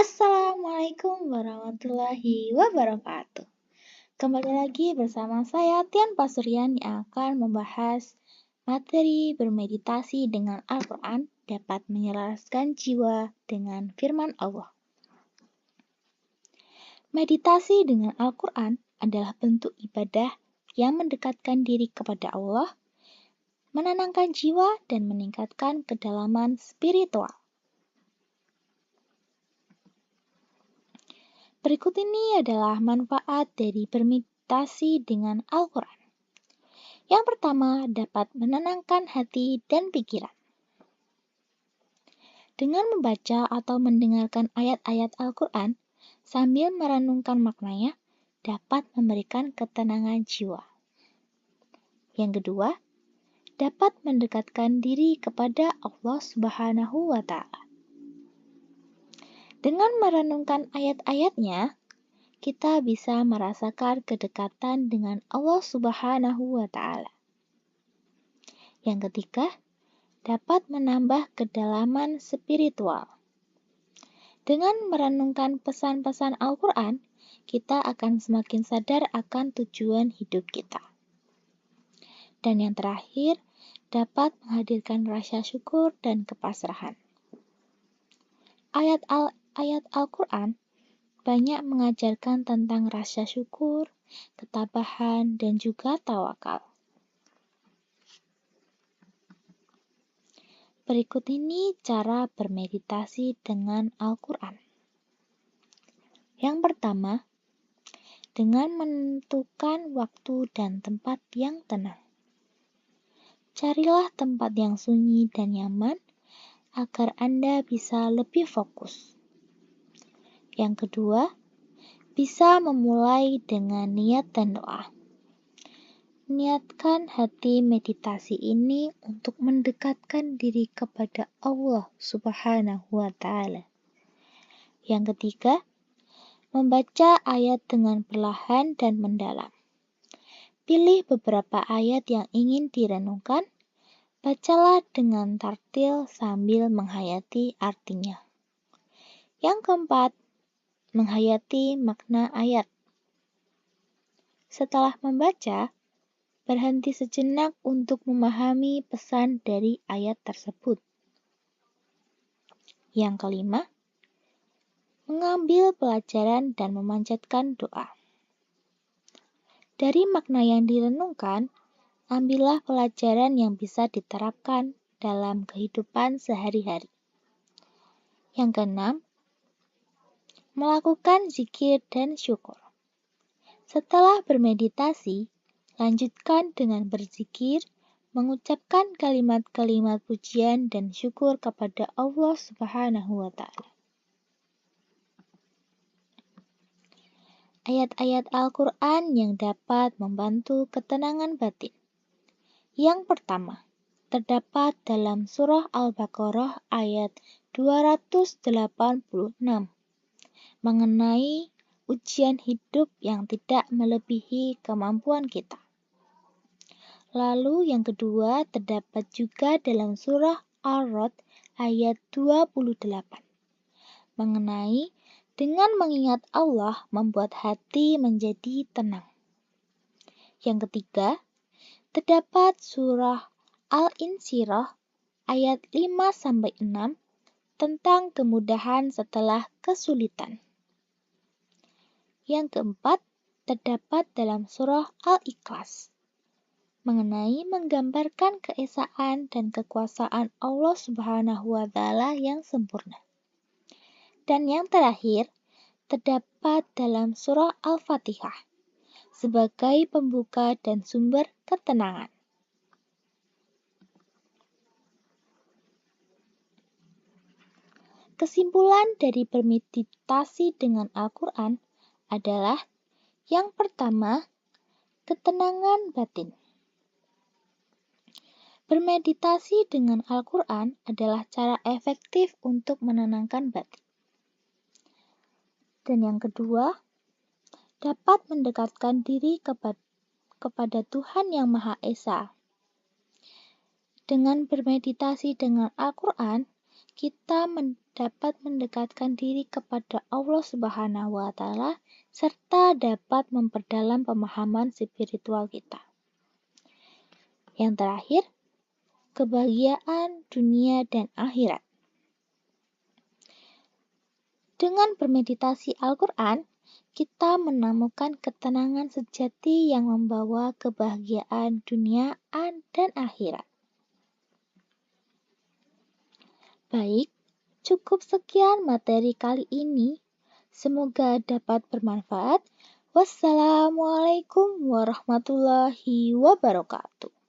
Assalamualaikum warahmatullahi wabarakatuh. Kembali lagi bersama saya Tian Pasurian yang akan membahas materi bermeditasi dengan Al-Quran dapat menyelaraskan jiwa dengan firman Allah. Meditasi dengan Al-Quran adalah bentuk ibadah yang mendekatkan diri kepada Allah, menenangkan jiwa dan meningkatkan kedalaman spiritual. Berikut ini adalah manfaat dari bermeditasi dengan Al-Quran. Yang pertama, dapat menenangkan hati dan pikiran. Dengan membaca atau mendengarkan ayat-ayat Al-Quran sambil merenungkan maknanya, dapat memberikan ketenangan jiwa. Yang kedua, dapat mendekatkan diri kepada Allah Subhanahu wa Ta'ala. Dengan merenungkan ayat-ayatnya, kita bisa merasakan kedekatan dengan Allah Subhanahu wa Ta'ala. Yang ketiga, dapat menambah kedalaman spiritual. Dengan merenungkan pesan-pesan Al-Quran, kita akan semakin sadar akan tujuan hidup kita. Dan yang terakhir, dapat menghadirkan rasa syukur dan kepasrahan. Ayat Al-Quran banyak mengajarkan tentang rasa syukur, ketabahan, dan juga tawakal. Berikut ini cara bermeditasi dengan Al-Quran. Yang pertama, dengan menentukan waktu dan tempat yang tenang. Carilah tempat yang sunyi dan nyaman agar Anda bisa lebih fokus. Yang kedua, bisa memulai dengan niat dan doa. Niatkan hati meditasi ini untuk mendekatkan diri kepada Allah Subhanahu wa Ta'ala. Yang ketiga, membaca ayat dengan perlahan dan mendalam. Pilih beberapa ayat yang ingin direnungkan, bacalah dengan tartil sambil menghayati artinya. Yang keempat, menghayati makna ayat. Setelah membaca, berhenti sejenak untuk memahami pesan dari ayat tersebut. Yang kelima, mengambil pelajaran dan memanjatkan doa. Dari makna yang direnungkan, ambillah pelajaran yang bisa diterapkan dalam kehidupan sehari-hari. Yang keenam, melakukan zikir dan syukur. Setelah bermeditasi, lanjutkan dengan berzikir, mengucapkan kalimat-kalimat pujian dan syukur kepada Allah Subhanahu wa Ta'ala. Ayat-ayat Al-Quran yang dapat membantu ketenangan batin. Yang pertama, terdapat dalam surah Al-Baqarah ayat 286 mengenai ujian hidup yang tidak melebihi kemampuan kita. Lalu yang kedua terdapat juga dalam surah Ar-Ra'd ayat 28 mengenai dengan mengingat Allah membuat hati menjadi tenang. Yang ketiga, terdapat surah Al-Insyirah ayat 5-6 tentang kemudahan setelah kesulitan. Yang keempat, terdapat dalam surah Al-Ikhlas mengenai menggambarkan keesaan dan kekuasaan Allah Subhanahu wa Ta'ala yang sempurna. Dan yang terakhir, terdapat dalam surah Al-Fatihah sebagai pembuka dan sumber ketenangan. Kesimpulan dari bermeditasi dengan Al-Quran adalah yang pertama, ketenangan batin. Bermeditasi dengan Al-Quran adalah cara efektif untuk menenangkan batin. Dan yang kedua, dapat mendekatkan diri kepada Tuhan Yang Maha Esa. Dengan bermeditasi dengan Al-Quran, kita dapat mendekatkan diri kepada Allah Subhanahu wa Ta'ala serta dapat memperdalam pemahaman spiritual kita. Yang terakhir, kebahagiaan dunia dan akhirat. Dengan bermeditasi Al-Quran, kita menemukan ketenangan sejati yang membawa kebahagiaan dunia dan akhirat. Baik, cukup sekian materi kali ini. Semoga dapat bermanfaat. Wassalamualaikum warahmatullahi wabarakatuh.